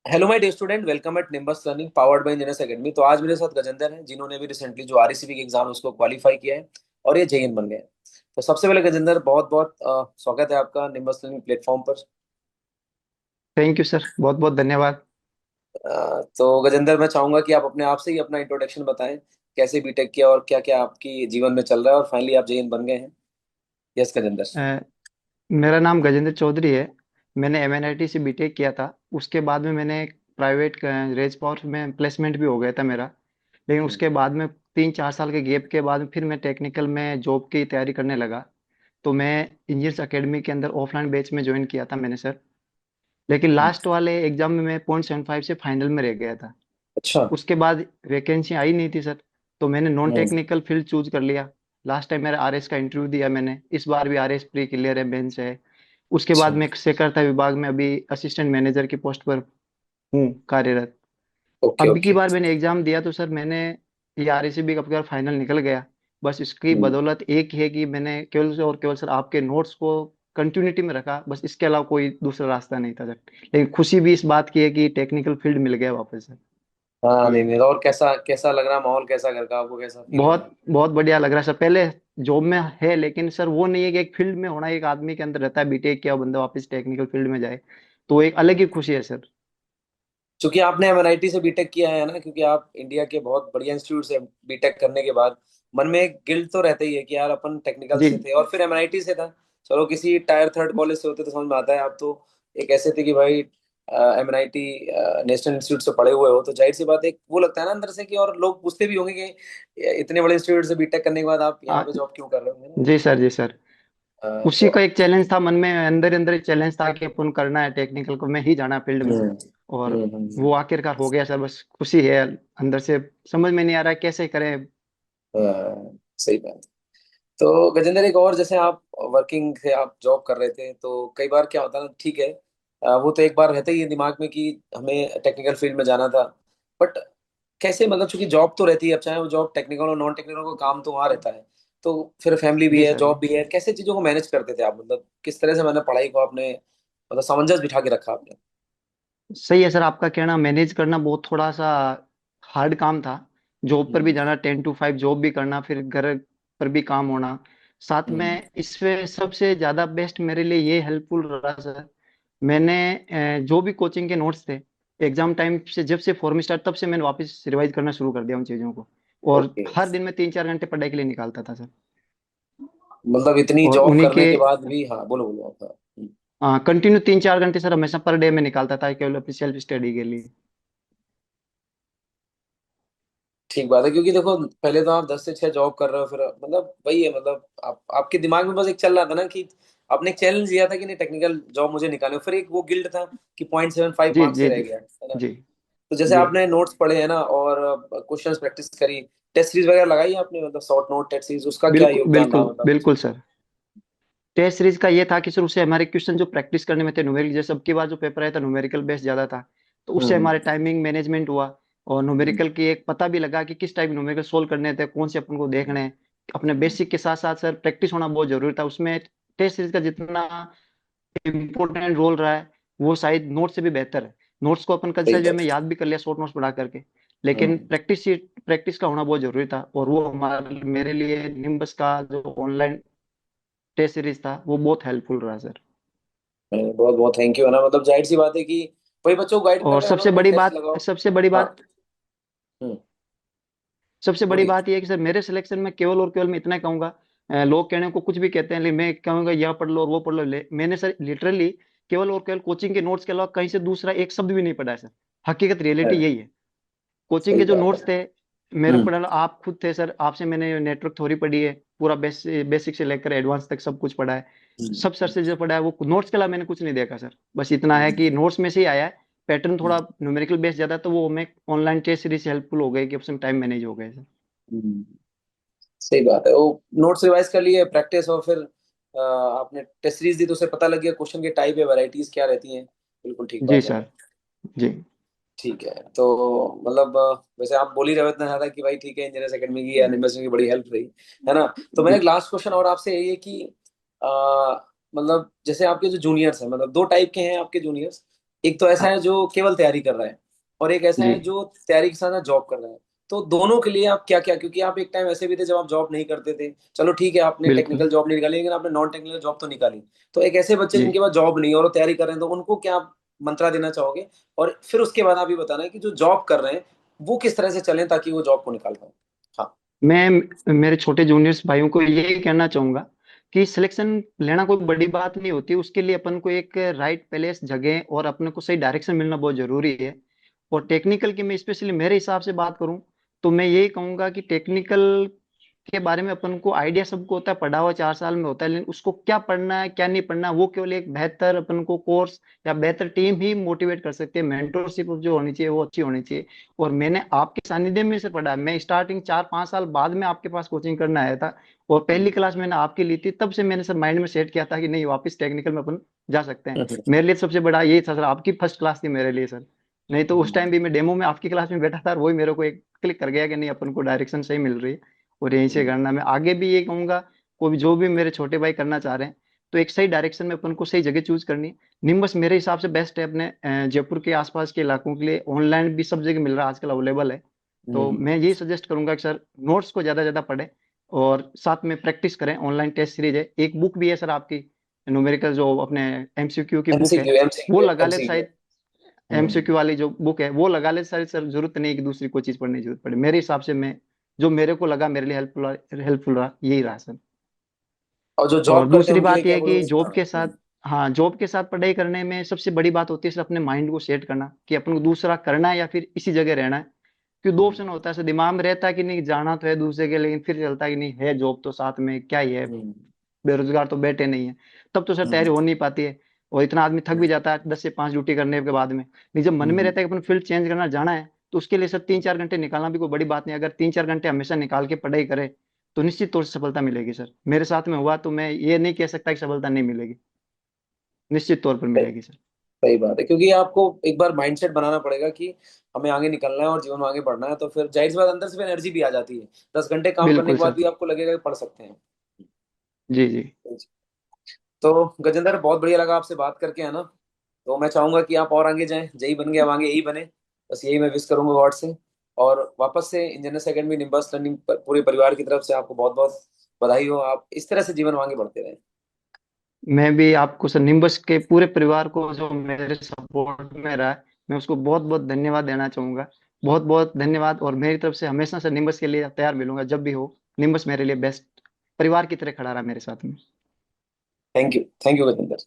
Hello my dear student, welcome at Nimbus Learning powered by Engineers Academy. तो आज मेरे साथ गजेंद्र हैं, जिन्होंने भी रिसेंटली जो आरईसीपी के एग्जाम उसको क्वालिफाई किया है और ये जेईएन बन गए हैं। तो सबसे पहले गजेंद्र, बहुत बहुत स्वागत है आपका निम्बस लर्निंग प्लेटफॉर्म पर। थैंक यू सर, बहुत बहुत धन्यवाद। तो गजेंद्र, मैं चाहूंगा कि आप अपने आप से ही अपना इंट्रोडक्शन बताएं, कैसे बीटेक किया और क्या क्या आपकी जीवन में चल रहा है और फाइनली आप जेईएन बन गए हैं। यस गजेंद्र। अ, मेरा नाम गजेंद्र चौधरी है। मैंने एमएनआईटी से बीटेक किया था। उसके बाद में मैंने प्राइवेट रेज पावर में प्लेसमेंट भी हो गया था मेरा। लेकिन हम्म। उसके बाद में 3-4 साल के गैप के बाद फिर मैं टेक्निकल में जॉब की तैयारी करने लगा। तो मैं इंजीनियर्स एकेडमी के अंदर ऑफलाइन बैच में ज्वाइन किया था मैंने सर। लेकिन हम्म। लास्ट वाले एग्जाम में मैं 0.75 से फाइनल में रह गया था। अच्छा। उसके बाद वैकेंसी आई नहीं थी सर। तो मैंने नॉन हम्म। टेक्निकल फील्ड चूज कर लिया। लास्ट टाइम मेरा आरएस का इंटरव्यू दिया मैंने, इस बार भी आरएस प्री क्लियर है, बेंच है। उसके बाद अच्छा। मैं सहकारिता विभाग में अभी असिस्टेंट मैनेजर की पोस्ट पर हूँ कार्यरत। ओके अब की ओके। बार मैंने एग्जाम दिया तो सर मैंने ये आरएसबी का बार फाइनल निकल गया। बस इसकी हम्म। बदौलत एक ही है कि मैंने केवल से और केवल सर आपके नोट्स को कंटिन्यूटी में रखा, बस इसके अलावा कोई दूसरा रास्ता नहीं था सर। लेकिन खुशी भी इस बात की है कि टेक्निकल फील्ड मिल गया वापस सर। हाँ, नहीं हम्म। नहीं, और कैसा कैसा लग रहा माहौल, कैसा घर का, आपको कैसा फील हो रहा बहुत बहुत बढ़िया लग रहा है सर। पहले जॉब में है, लेकिन सर वो नहीं है कि एक फील्ड में होना एक आदमी के अंदर रहता है, बीटेक किया बंदा वापस टेक्निकल फील्ड में जाए, तो एक है? अलग ही खुशी है सर। क्योंकि आपने एमआईटी से बीटेक किया है ना, क्योंकि आप इंडिया के बहुत बढ़िया इंस्टीट्यूट से बीटेक करने के बाद मन में एक गिल्ट तो रहता ही है कि यार अपन टेक्निकल जी से थे और फिर एमआईटी से था। चलो किसी टायर थर्ड कॉलेज से होते तो समझ में आता है, आप तो एक ऐसे थे कि भाई एमआईटी नेशनल इंस्टीट्यूट से पढ़े हुए हो, तो जाहिर सी बात है, वो लगता है ना अंदर से कि, और लोग पूछते भी होंगे कि इतने बड़े इंस्टीट्यूट से बीटेक करने के बाद आप यहाँ आ, पे जॉब क्यों कर रहे हो, है जी सर, जी सर। ना। उसी का एक चैलेंज था मन में, अंदर अंदर एक चैलेंज था कि अपन करना है टेक्निकल को में ही जाना है फील्ड में। हम्म। और हम्म। वो आखिरकार हो गया सर, बस खुशी है अंदर से। समझ में नहीं आ रहा है कैसे करें। सही बात। तो गजेंद्र, एक और, जैसे आप वर्किंग थे, आप जॉब कर रहे थे, तो कई बार क्या होता है ना, ठीक है, वो तो एक बार रहता ही है दिमाग में कि हमें टेक्निकल फील्ड में जाना था, बट कैसे, मतलब चूंकि जॉब तो रहती है, अब चाहे वो जॉब टेक्निकल और नॉन टेक्निकल का काम तो वहाँ रहता है, तो फिर फैमिली भी जी है, सर, जी। जॉब भी है, कैसे चीजों को मैनेज करते थे आप, मतलब किस तरह से मैंने पढ़ाई को आपने मतलब सामंजस्य बिठा के रखा आपने। सही है सर, आपका कहना मैनेज करना बहुत थोड़ा सा हार्ड काम था। जॉब पर भी हम्म। जाना, 10 to 5 जॉब भी करना, फिर घर पर भी काम होना साथ हम्म। में। इसमें सबसे ज्यादा बेस्ट मेरे लिए ये हेल्पफुल रहा सर। मैंने जो भी कोचिंग के नोट्स थे, एग्जाम टाइम से जब से फॉर्म स्टार्ट तब से मैंने वापस रिवाइज करना शुरू कर दिया उन चीजों को। और ओके। हर दिन में 3-4 घंटे पढ़ाई के लिए निकालता था सर। मतलब इतनी और जॉब उन्हीं करने के के बाद भी, हाँ बोलो बोलो आप, हाँ। कंटिन्यू 3-4 घंटे सर हमेशा पर डे में निकालता था केवल अपनी सेल्फ स्टडी के लिए। ठीक बात है, क्योंकि देखो पहले तो आप 10 से 6 जॉब कर रहे हो, फिर मतलब वही है, मतलब आप आपके दिमाग में बस एक चल रहा था ना कि आपने एक चैलेंज दिया था कि नहीं टेक्निकल जॉब मुझे निकाले, फिर एक वो गिल्ट था कि 0.75 जी मार्क्स से जी रह जी। गया है ना। जी तो जैसे जी। आपने नोट्स पढ़े हैं ना और क्वेश्चंस प्रैक्टिस करी, टेस्ट सीरीज वगैरह लगाई है आपने, मतलब शॉर्ट नोट टेस्ट सीरीज, उसका क्या बिल्कुल योगदान रहा बिल्कुल मतलब। बिल्कुल सर। टेस्ट सीरीज का ये था कि सर उससे हमारे क्वेश्चन जो प्रैक्टिस करने में थे न्यूमेरिकल, जैसे सबकी बार जो पेपर आया था न्यूमेरिकल बेस ज्यादा था, तो उससे हम्म। हमारे टाइमिंग मैनेजमेंट हुआ। और हम्म। न्यूमेरिकल की एक पता भी लगा कि किस टाइप न्यूमेरिकल सोल्व करने थे, कौन से अपन को देखने हैं। अपने बेसिक के साथ साथ सर प्रैक्टिस होना बहुत जरूरी था उसमें। टेस्ट सीरीज का जितना इम्पोर्टेंट रोल रहा है, वो शायद नोट से भी बेहतर है। नोट्स को अपन सही कंसेप्ट वे में बात। याद भी कर लिया शॉर्ट नोट्स पढ़ा करके, लेकिन हम्म। प्रैक्टिस का होना बहुत जरूरी था। और वो हमारे मेरे लिए निम्बस का जो ऑनलाइन टेस्ट सीरीज था वो बहुत हेल्पफुल रहा सर। बहुत बहुत थैंक यू, है ना, मतलब जाहिर सी बात है कि वही बच्चों को गाइड कर और रहे हैं ना, भाई टेस्ट लगाओ। सबसे बड़ी हाँ। बात हम्म। सबसे बड़ी बोलिए। बात यह है कि सर मेरे सिलेक्शन में केवल और केवल मैं इतना कहूंगा, लोग कहने को कुछ भी कहते हैं, लेकिन मैं कहूंगा यह पढ़ लो और वो पढ़ लो, मैंने सर लिटरली केवल और केवल कोचिंग के नोट्स के अलावा कहीं से दूसरा एक शब्द भी नहीं पढ़ा है सर। हकीकत रियलिटी है, यही है। कोचिंग सही के जो बात नोट्स है। थे मेरे को हम्म। पढ़ा, आप खुद थे सर, आपसे मैंने नेटवर्क थ्योरी पढ़ी है, पूरा बेसिक से लेकर एडवांस तक सब कुछ पढ़ा है। सब सर हम्म। से जो पढ़ा है वो नोट्स के अलावा मैंने कुछ नहीं देखा सर। बस इतना है कि हम्म। नोट्स में से ही आया है। पैटर्न हम्म। थोड़ा न्यूमेरिकल बेस ज्यादा, तो वो हमें ऑनलाइन टेस्ट सीरीज से हेल्पफुल हो गई कि उसमें टाइम मैनेज हो गया सर। हम्म। सही बात है, वो नोट्स रिवाइज कर लिए, प्रैक्टिस, और फिर आपने टेस्ट सीरीज दी तो उसे पता लग गया क्वेश्चन के टाइप या वैरायटीज क्या रहती हैं। बिल्कुल ठीक जी बात है। सर। जी ठीक है, तो मतलब वैसे आप बोल ही रहे हो इतना ज्यादा कि भाई ठीक है, इंजीनियर्स एकेडमी की या निम्बस की बड़ी हेल्प रही, है ना। तो मेरा एक लास्ट क्वेश्चन और आपसे यही है कि मतलब जैसे आपके जो जूनियर्स हैं, मतलब दो टाइप के हैं आपके जूनियर्स। एक तो ऐसा हाँ है जो केवल तैयारी कर रहा है, और एक ऐसा जी है जो तैयारी के साथ साथ जॉब कर रहा है। तो दोनों के लिए आप क्या क्या, क्योंकि आप एक टाइम ऐसे भी थे जब आप जॉब नहीं करते थे, चलो ठीक है आपने बिल्कुल। टेक्निकल जॉब नहीं निकाली, लेकिन आपने नॉन टेक्निकल जॉब तो निकाली। तो एक ऐसे बच्चे जी जिनके पास जॉब नहीं है और वो तैयारी कर रहे हैं, तो उनको क्या आप मंत्रा देना चाहोगे? और फिर उसके बाद आप ये बताना है कि जो जॉब कर रहे हैं वो किस तरह से चलें ताकि वो जॉब को निकाल पाए। हाँ। मैं मेरे छोटे जूनियर्स भाइयों को यही कहना चाहूंगा कि सिलेक्शन लेना कोई बड़ी बात नहीं होती, उसके लिए अपन को एक राइट प्लेस जगह और अपने को सही डायरेक्शन मिलना बहुत जरूरी है। और टेक्निकल की मैं स्पेशली मेरे हिसाब से बात करूं तो मैं यही कहूंगा कि टेक्निकल के बारे में अपन को आइडिया सबको होता है, पढ़ा हुआ 4 साल में होता है, लेकिन उसको क्या पढ़ना है क्या नहीं पढ़ना है, वो केवल एक बेहतर अपन को कोर्स या बेहतर टीम ही मोटिवेट कर सकती है। मेंटोरशिप जो होनी चाहिए वो अच्छी होनी चाहिए। और मैंने आपके सानिध्य में से पढ़ा है, मैं स्टार्टिंग 4-5 साल बाद में आपके पास कोचिंग करने आया था, और पहली क्लास मैंने आपकी ली थी, तब से मैंने सर माइंड में सेट किया था कि नहीं वापस टेक्निकल में अपन जा सकते हैं। मेरे लिए सबसे बड़ा यही था सर, आपकी फर्स्ट क्लास थी मेरे लिए सर। नहीं तो उस टाइम भी मैं डेमो में आपकी क्लास में बैठा था और वही मेरे को एक क्लिक कर गया कि नहीं अपन को डायरेक्शन सही मिल रही है और यहीं से करना। मैं आगे भी ये कहूंगा, कोई भी जो भी मेरे छोटे भाई करना चाह रहे हैं तो एक सही डायरेक्शन में अपन को सही जगह चूज करनी है। निम्बस मेरे हिसाब से बेस्ट है अपने जयपुर के आसपास के इलाकों के लिए, ऑनलाइन भी सब जगह मिल रहा है आजकल, अवेलेबल है। तो मैं यही सजेस्ट करूंगा कि सर नोट्स को ज्यादा ज्यादा पढ़ें और साथ में प्रैक्टिस करें। ऑनलाइन टेस्ट सीरीज है, एक बुक भी है सर आपकी न्यूमेरिकल जो अपने एमसीक्यू की बुक है, एमसीक्यू वो एमसीक्यू लगा ले एमसीक्यू। शायद। एमसीक्यू वाली जो बुक है वो लगा ले सारी सर, जरूरत नहीं कि दूसरी कोई चीज पढ़ने की जरूरत पड़े मेरे हिसाब से। मैं जो मेरे को लगा मेरे लिए हेल्पफुल हेल्पफुल रहा यही रहा सर। और जो और जॉब करते हैं दूसरी उनके लिए बात यह क्या है कि बोलोगे? जॉब हाँ। के साथ, हाँ जॉब के साथ पढ़ाई करने में सबसे बड़ी बात होती है सर अपने माइंड को सेट करना कि अपन को दूसरा करना है या फिर इसी जगह रहना है। क्योंकि दो हम्म। ऑप्शन होता है सर, दिमाग में रहता है कि नहीं जाना तो है दूसरे के, लेकिन फिर चलता है कि नहीं है जॉब तो साथ में क्या ही है, हम्म। बेरोजगार तो बैठे नहीं है। तब तो सर हम्म। तैयारी हो नहीं पाती है। और इतना आदमी थक भी जाता है 10 से 5 ड्यूटी करने के बाद में, लेकिन जब मन में हम्म। रहता है कि अपन फील्ड चेंज करना जाना है तो उसके लिए सर 3-4 घंटे निकालना भी कोई बड़ी बात नहीं। अगर 3-4 घंटे हमेशा निकाल के पढ़ाई करे तो निश्चित तौर से सफलता मिलेगी सर। मेरे साथ में हुआ तो मैं ये नहीं कह सकता कि सफलता नहीं मिलेगी, निश्चित तौर पर मिलेगी सर। सही बात है, क्योंकि आपको एक बार माइंडसेट बनाना पड़ेगा कि हमें आगे निकलना है और जीवन में आगे बढ़ना है, तो फिर जाहिर सी बात अंदर से भी एनर्जी भी आ जाती है। 10 घंटे काम करने बिल्कुल के बाद सर। भी आपको लगेगा कि पढ़ सकते हैं। जी जी। तो गजेंद्र, बहुत बढ़िया लगा आपसे बात करके, है ना? तो मैं चाहूंगा कि आप और आगे जाएं, जय बन गए, अब आगे यही बने। बस यही मैं विश करूंगा गॉड से। और वापस से इंजीनियर्स एकेडमी निम्बस लर्निंग पूरे परिवार की तरफ से आपको बहुत बहुत बधाई हो। आप इस तरह से जीवन में आगे बढ़ते रहें। मैं भी आपको सर निम्बस के पूरे परिवार को जो मेरे सपोर्ट में रहा है मैं उसको बहुत बहुत धन्यवाद देना चाहूंगा। बहुत बहुत धन्यवाद, और मेरी तरफ से हमेशा से निम्बस के लिए तैयार मिलूंगा जब भी हो। निम्बस मेरे लिए बेस्ट परिवार की तरह खड़ा रहा मेरे साथ में। Thank you Gajendra.